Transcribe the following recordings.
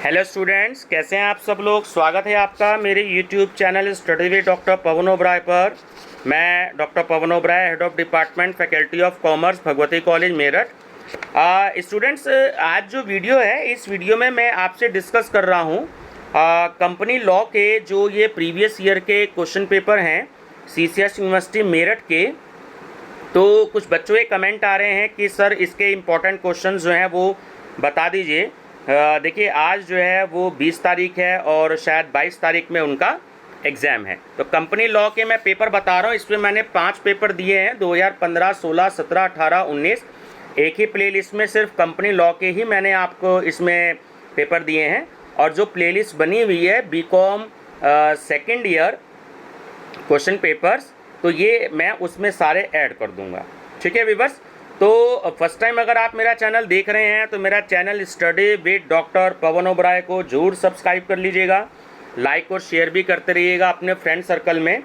Hello students, कैसे हैं आप सब लोग। स्वागत है आपका मेरे YouTube channel study with doctor Pavan Oberoi पर। मैं doctor Pavan Oberoi, head of department faculty of commerce, Bhagwati college Meerut. Students, आज जो वीडियो है, इस वीडियो में मैं आपसे डिस्कस कर रहा हूँ कंपनी लॉ के जो ये प्रीवियस ईयर के क्वेश्चन पेपर हैं CCS यूनिवर्सिटी मेरठ के। तो कुछ बच्चों के कमेंट आ रहे हैं कि सर इसके इम्पोर्टेंट क्वेश्चन जो हैं वो बता दीजिए। देखिए, आज जो है वो 20 तारीख है और शायद 22 तारीख में उनका एग्ज़ाम है। तो कंपनी लॉ के मैं पेपर बता रहा हूँ। इसमें मैंने 5 पेपर दिए हैं, 2015, 16, 17, 18, 19। एक ही प्लेलिस्ट में सिर्फ कंपनी लॉ के ही मैंने आपको इसमें पेपर दिए हैं। और जो प्लेलिस्ट बनी हुई है BCom second year question papers, तो ये मैं उसमें सारे ऐड कर दूंगा। ठीक है व्यूअर्स। तो फर्स्ट टाइम अगर आप मेरा चैनल देख रहे हैं तो मेरा channel study with doctor Pavan Oberoi को जरूर सब्सक्राइब कर लीजिएगा। लाइक और शेयर भी करते रहिएगा अपने फ्रेंड सर्कल में।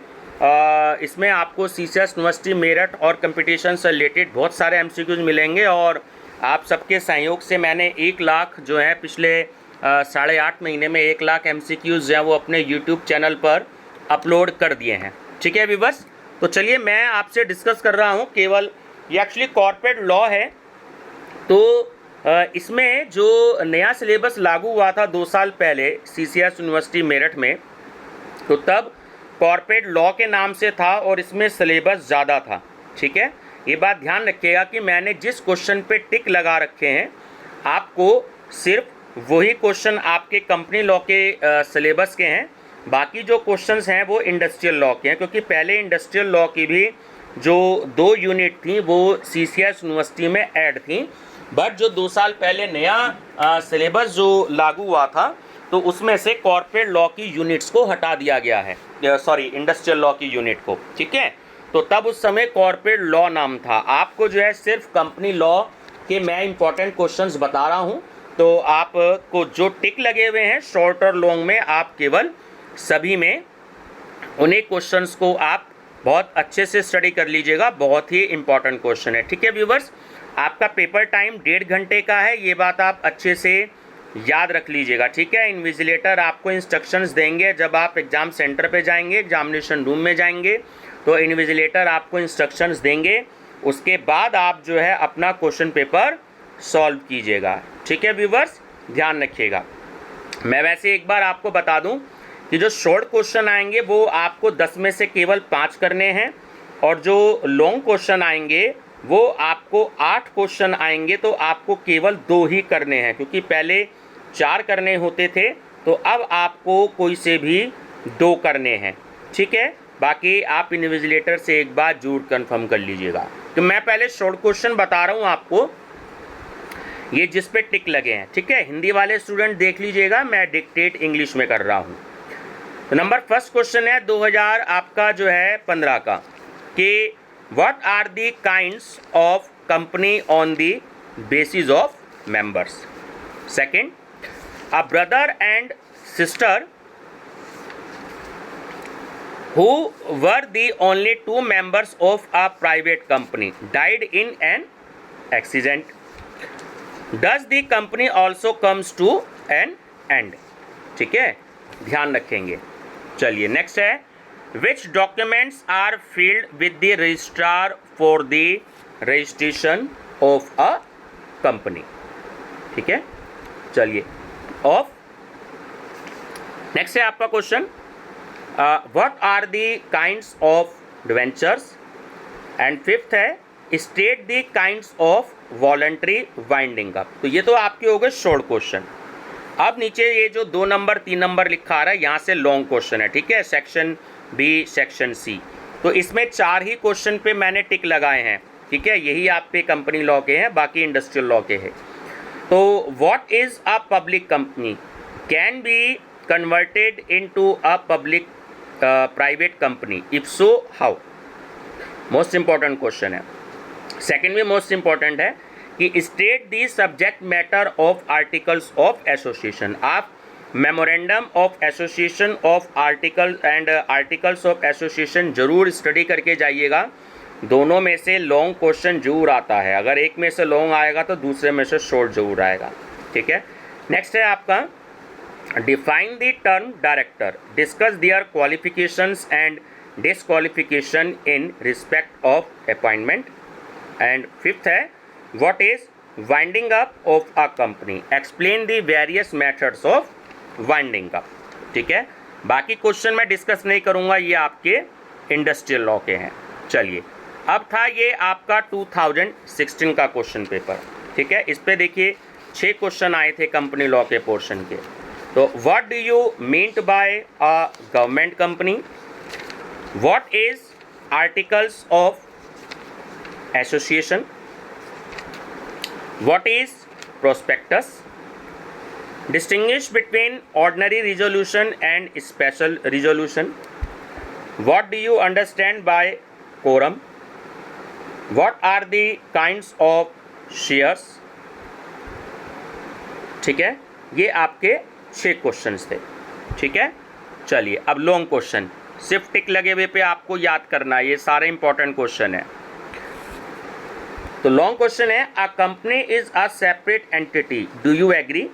इसमें आपको CCS यूनिवर्सिटी मेरठ और कंपटीशन से रिलेटेड बहुत सारे MCQs मिलेंगे। और आप सबके सहयोग से मैंने 1 लाख जो है पिछले 8.5 महीने में 1 लाख MCQs जो हैं वो अपने YouTube चैनल पर अपलोड कर दिए हैं। ठीक है व्यूअर्स। तो चलिए, मैं आपसे डिस्कस कर रहा हूँ केवल ये एक्चुअली कॉर्पोरेट लॉ है। तो इसमें जो नया सिलेबस लागू हुआ था 2 साल पहले CCS यूनिवर्सिटी मेरठ में, तो तब कॉर्पोरेट लॉ के नाम से था और इसमें सिलेबस ज़्यादा था। ठीक है, ये बात ध्यान रखिएगा कि मैंने जिस क्वेश्चन पे टिक लगा रखे हैं, आपको सिर्फ वही क्वेश्चन आपके कंपनी लॉ के सिलेबस के हैं। बाकी जो क्वेश्चंस हैं वो इंडस्ट्रियल लॉ के हैं, क्योंकि पहले इंडस्ट्रियल लॉ की भी जो 2 यूनिट थी वो CCS यूनिवर्सिटी में ऐड थी। बट जो 2 साल पहले नया सिलेबस जो लागू हुआ था, तो उसमें से कॉर्पोरेट लॉ की यूनिट्स को हटा दिया गया है, सॉरी इंडस्ट्रियल लॉ की यूनिट को। ठीक है, तो तब उस समय कॉर्पोरेट लॉ नाम था। आपको जो है सिर्फ कंपनी लॉ के मैं इंपॉर्टेंट क्वेश्चंस बता रहा हूँ। तो आपको जो टिक लगे हुए हैं शॉर्ट और लॉन्ग में, आप केवल सभी में उन्हीं क्वेश्चंस को आप बहुत अच्छे से स्टडी कर लीजिएगा। बहुत ही इंपॉर्टेंट क्वेश्चन है। ठीक है व्यूवर्स, आपका पेपर टाइम 1.5 घंटे का है, ये बात आप अच्छे से याद रख लीजिएगा। ठीक है, इन्विजिलेटर आपको इंस्ट्रक्शंस देंगे जब आप एग्ज़ाम सेंटर पे जाएंगे, एग्जामिनेशन रूम में जाएंगे, तो इन्विजिलेटर आपको इंस्ट्रक्शंस देंगे। उसके बाद आप जो है अपना क्वेश्चन पेपर सॉल्व कीजिएगा। ठीक है व्यूवर्स, ध्यान रखिएगा। मैं वैसे एक बार आपको बता दूँ कि जो शॉर्ट क्वेश्चन आएंगे वो आपको 10 में से केवल 5 करने हैं, और जो लॉन्ग क्वेश्चन आएंगे वो आपको 8 क्वेश्चन आएंगे, तो आपको केवल 2 ही करने हैं, क्योंकि पहले 4 करने होते थे, तो अब आपको कोई से भी 2 करने हैं। ठीक है, बाकी आप इन्विजिलेटर से एक बार जरूर कंफर्म कर लीजिएगा। तो मैं पहले शॉर्ट क्वेश्चन बता रहा हूँ आपको, ये जिस पे टिक लगे हैं। ठीक है, हिंदी वाले स्टूडेंट देख लीजिएगा, मैं डिक्टेट इंग्लिश में कर रहा हूँ। तो नंबर फर्स्ट क्वेश्चन है 2000 आपका जो है 15 का, कि what are the kinds of company on the basis of members. Second, a brother and sister who were the only 2 members of a private company died in an accident. Does the company also comes to an end? ठीक है, ध्यान रखेंगे। चलिए next है, which documents are filed with the registrar for the registration of a company. ठीक है, चलिए off. Next है आपका question, what are the kinds of debentures. And fifth है, state the kinds of voluntary winding up. तो ये तो आपके हो गए शॉर्ट क्वेश्चन। अब नीचे ये जो 2 नंबर 3 नंबर लिखा आ रहा है, यहाँ से लॉन्ग क्वेश्चन है। ठीक है, सेक्शन B, सेक्शन C। तो इसमें 4 ही क्वेश्चन पे मैंने टिक लगाए हैं। ठीक है, यही आप पे कंपनी लॉ के हैं, बाकी इंडस्ट्रियल लॉ के हैं। तो what is a public company can be converted into a public private company, if so how. Most important question है। सेकेंड में मोस्ट इंपॉर्टेंट है कि state the subject matter of articles of association. आप memorandum of association of article and articles of association जरूर study करके जाइएगा। दोनों में से लॉन्ग क्वेश्चन जरूर आता है। अगर एक में से लॉन्ग आएगा तो दूसरे में से शॉर्ट जरूर आएगा। ठीक है, नेक्स्ट है आपका Define the term director. Discuss their qualifications and disqualification in respect of appointment. And fifth है, what is winding up of a company? Explain the various methods of winding up. ठीक है, बाकी क्वेश्चन मैं discuss नहीं करूँगा, ये आपके industrial law के हैं। चलिए, अब था ये आपका 2016 का क्वेश्चन पेपर। ठीक है, इस पे देखिए 6 क्वेश्चन आए थे कंपनी लॉ के पोर्शन के। तो what do you mean by a government company? What is articles of association? What is prospectus? Distinguish between ordinary resolution and special resolution? What do you understand by quorum? What are the kinds of shares? ठीक है, ये आपके 6 questions थे। ठीक है, चलिए अब long question, सिर्फ टिक लगे हुए पे आपको याद करना है, ये सारे इंपॉर्टेंट क्वेश्चन है। तो लॉन्ग क्वेश्चन है, a company is a separate entity, do you agree?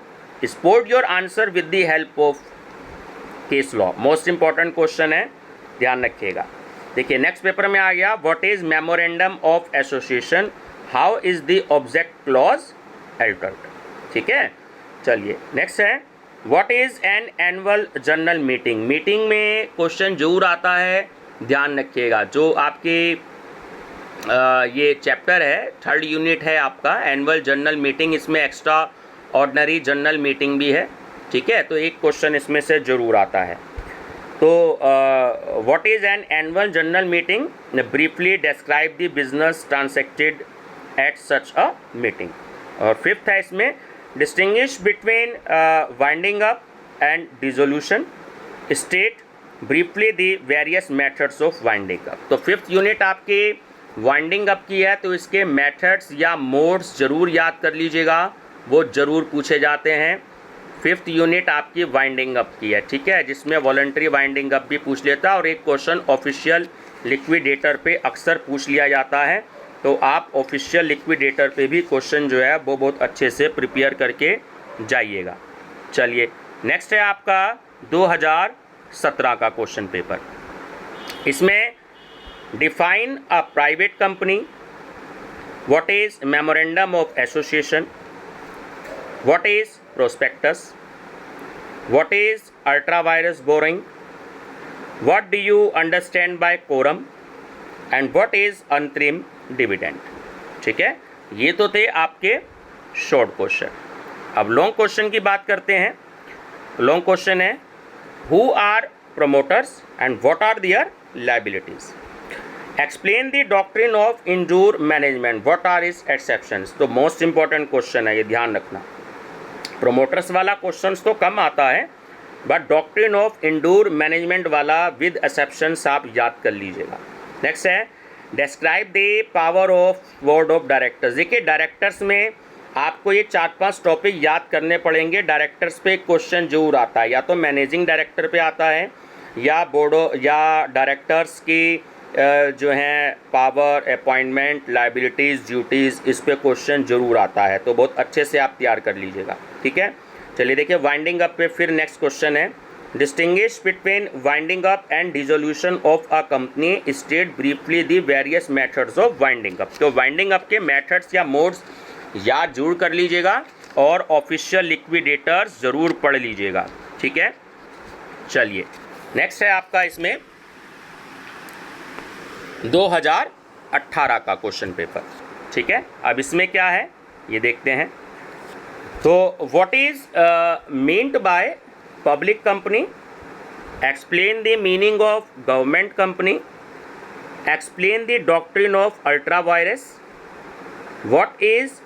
Support your answer with the help of case law. Most important question है, ध्यान रखिएगा। देखिए नेक्स्ट पेपर में आ गया, what is memorandum of association? How is the object clause altered? ठीक है, चलिए नेक्स्ट है, what is an annual general meeting? Meeting में क्वेश्चन जरूर आता है, ध्यान रखिएगा। जो आपके ये चैप्टर है, 3rd यूनिट है आपका एनुअल जनरल मीटिंग, इसमें एक्स्ट्रा ऑर्डिनरी जनरल मीटिंग भी है। ठीक है, तो एक क्वेश्चन इसमें से जरूर आता है। तो what is an annual general meeting? Briefly describe the business transacted at such a meeting. और फिफ्थ है इसमें, distinguish between winding up and dissolution, state briefly the various methods of winding up. तो 5th यूनिट आपके winding up की है, तो इसके methods या मोड्स जरूर याद कर लीजिएगा, वो जरूर पूछे जाते हैं। 5th यूनिट आपकी वाइंडिंग अप की है। ठीक है, जिसमें वॉलंटरी वाइंडिंग अप भी पूछ लेता है, और एक क्वेश्चन ऑफिशियल लिक्विडेटर पे अक्सर पूछ लिया जाता है। तो आप ऑफिशियल लिक्विडेटर पे भी क्वेश्चन जो है वो बहुत अच्छे से प्रिपेयर करके जाइएगा। चलिए नेक्स्ट है आपका 2017 का क्वेश्चन पेपर। इसमें define a private company, what is memorandum of association, what is prospectus, what is ultra virus borrowing, what do you understand by quorum, and what is अंतरिम डिविडेंड। ठीक है, ये तो थे आपके शॉर्ट क्वेश्चन। अब long question की बात करते हैं। लॉन्ग क्वेश्चन है, who are promoters and what are their liabilities? Explain the doctrine of indoor management, what are is exceptions? तो मोस्ट इंपॉर्टेंट क्वेश्चन है, ये ध्यान रखना। प्रोमोटर्स वाला क्वेश्चंस तो कम आता है, but doctrine of indoor management वाला विद एक्सेप्शंस आप याद कर लीजिएगा। नेक्स्ट है, describe the power of board of directors. देखिए डायरेक्टर्स में आपको ये 4-5 टॉपिक याद करने पड़ेंगे। डायरेक्टर्स पे क्वेश्चन जरूर आता है, या तो मैनेजिंग डायरेक्टर पे आता है, या बोर्ड या डायरेक्टर्स की जो हैं पावर, अपॉइंटमेंट, लायबिलिटीज़, ड्यूटीज़, इस पे क्वेश्चन जरूर आता है। तो बहुत अच्छे से आप तैयार कर लीजिएगा। ठीक है, चलिए देखिए वाइंडिंग अप पे फिर नेक्स्ट क्वेश्चन है, distinguish between winding up and dissolution of a company, state briefly the various methods of winding up. तो वाइंडिंग अप के मेथड्स या मोड्स याद जरूर कर लीजिएगा, और ऑफिशियल लिक्विडेटर्स ज़रूर पढ़ लीजिएगा। ठीक है, चलिए नेक्स्ट है आपका इसमें 2018 का क्वेश्चन पेपर। ठीक है, अब इसमें क्या है ये देखते हैं। तो what is meant by public company? Explain the meaning of government company, explain the doctrine of ultra vires, what is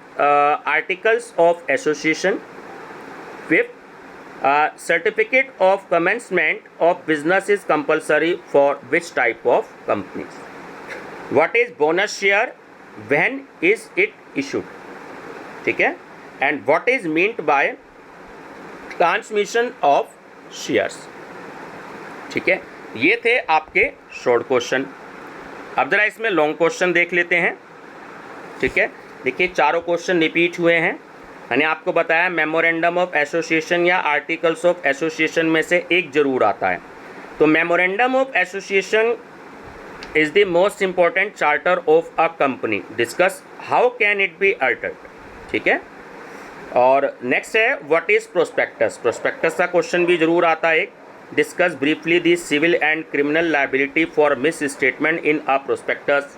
articles of association, 5th certificate of commencement of business is compulsory for which type of companies, what is bonus share, when is it issued? ठीक है, and what is meant by transmission of shares? ठीक है, ये थे आपके short question. अब जरा इसमें लॉन्ग क्वेश्चन देख लेते हैं। ठीक है, देखिए चारों क्वेश्चन रिपीट हुए हैं। मैंने आपको बताया मेमोरेंडम ऑफ एसोसिएशन या आर्टिकल्स ऑफ एसोसिएशन में से एक जरूर आता है। तो memorandum of association is the most important charter of a company. Discuss how can it be altered. ठीक है, और नेक्स्ट है व्हाट इज प्रोस्पेक्टस। प्रोस्पेक्टस का क्वेश्चन भी जरूर आता है। Discuss briefly the civil and criminal liability for misstatement in a prospectus.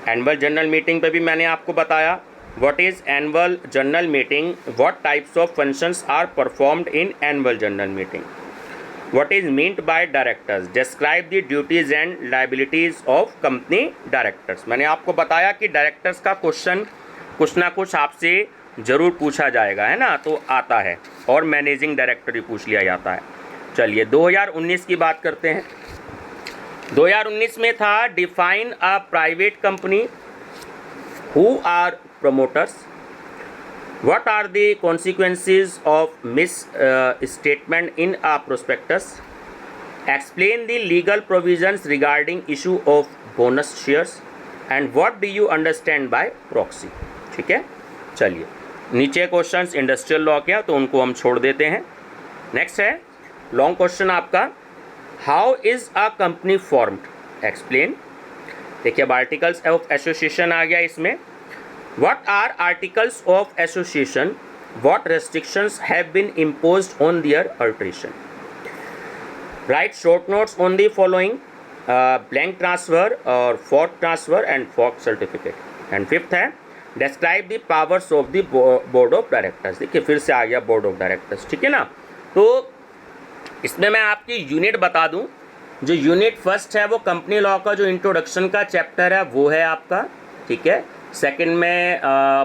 Annual general meeting पे भी मैंने आपको बताया what is annual general meeting, what types of functions are performed in annual general meeting, what is meant by directors, describe the duties and liabilities of company directors. मैंने आपको बताया कि directors का क्वेश्चन कुछ ना कुछ आपसे ज़रूर पूछा जाएगा, है ना, तो आता है, और मैनेजिंग डायरेक्टर भी पूछ लिया जाता है। चलिए 2019 की बात करते हैं। 2019 में था define a private company, who are promoters, what are the consequences of misstatement in a prospectus, explain the legal provisions regarding issue of bonus shares, and what do you understand by proxy। ठीक है, चलिए नीचे questions industrial law के हैं तो उनको हम छोड़ देते हैं। नेक्स्ट है लॉन्ग क्वेश्चन आपका, how is a company formed, explain. देखिए अब आर्टिकल्स ऑफ एसोसिएशन आ गया इसमें। What are articles of association? What restrictions have been imposed on their alteration? Write short notes on the following: blank transfer or fork transfer and fork certificate. And fifth है describe the powers of the board of directors। देखिए फिर से आ गया board of directors, ठीक है ना। तो इसमें मैं आपकी यूनिट बता दूं। जो यूनिट फर्स्ट है वो कंपनी लॉ का जो इंट्रोडक्शन का चैप्टर है वो है आपका, ठीक है। सेकंड में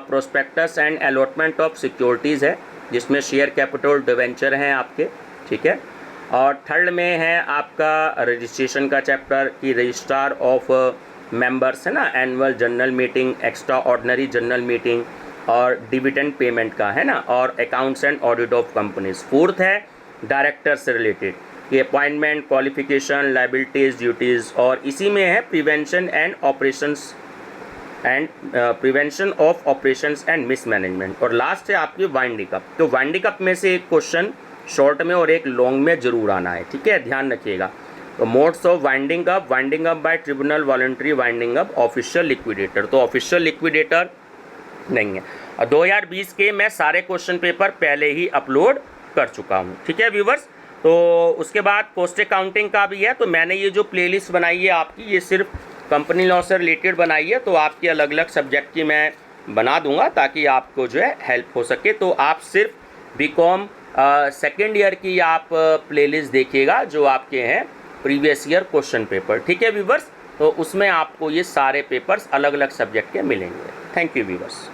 prospectus and allotment of securities है, जिसमें शेयर कैपिटल डिवेंचर हैं आपके, ठीक है। और थर्ड में है आपका रजिस्ट्रेशन का चैप्टर कि रजिस्ट्रार ऑफ मेंबर्स है ना, annual general meeting, extra ordinary general meeting और डिविडेंड पेमेंट का, है ना, और accounts and audit of companies. Fourth है डायरेक्टर से रिलेटेड कि अपॉइंटमेंट, क्वालिफिकेशन, लायबिलिटीज़, ड्यूटीज़, और इसी में है prevention and operations and prevention of operations and mismanagement. और लास्ट है आपकी वाइंडिंग अप। तो वाइंडिंग अप में से एक क्वेश्चन शॉर्ट में और एक लॉन्ग में जरूर आना है, ठीक है, ध्यान रखिएगा। तो modes of winding up by tribunal, voluntary winding up, official liquidator. तो ऑफिशियल लिक्विडेटर नहीं है। और 2020 के मैं सारे क्वेश्चन पेपर पहले ही अपलोड कर चुका हूँ, ठीक है व्यूवर्स। तो उसके बाद कॉस्ट अकाउंटिंग का भी है। तो मैंने ये जो प्लेलिस्ट बनाई है आपकी, ये सिर्फ कंपनी लॉ से रिलेटेड बनाई है। तो आपकी अलग अलग सब्जेक्ट की मैं बना दूंगा ताकि आपको जो है हेल्प हो सके। तो आप सिर्फ बीकॉम सेकेंड ईयर की आप प्लेलिस्ट देखिएगा जो आपके हैं प्रीवियस ईयर क्वेश्चन पेपर, ठीक है व्यूवर्स। तो उसमें आपको ये सारे पेपर्स अलग अलग सब्जेक्ट के मिलेंगे। Thank you viewers.